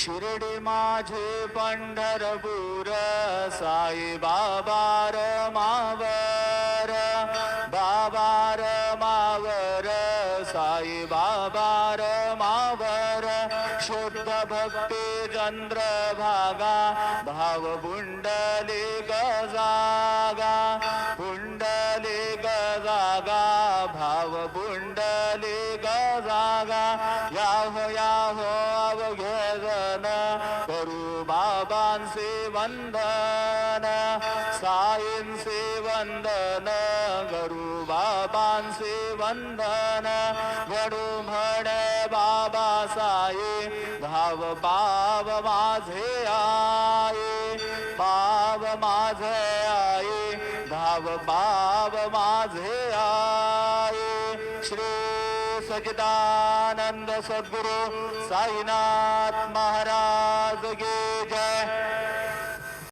शिर्डी माझे पंढरपूर साई बाबा मावर बाबा मावर साई बाबा मावर शुद्ध भक्ती चंद्रभागा भाव पुंडली गजागा पुंडली गजागा भाव पुंडली गजागा याहो याहो अवघे जन करू बाबांचे वंदन साईंचे वंदन करू बाबांचे वंदन घडू म्हणे बाबा साई धाव पाव माझे आई पाव माझे आई धाव पाव माझे आई श्री सच्चिदानंद सद्गुरु साईनाथ महाराज की जय।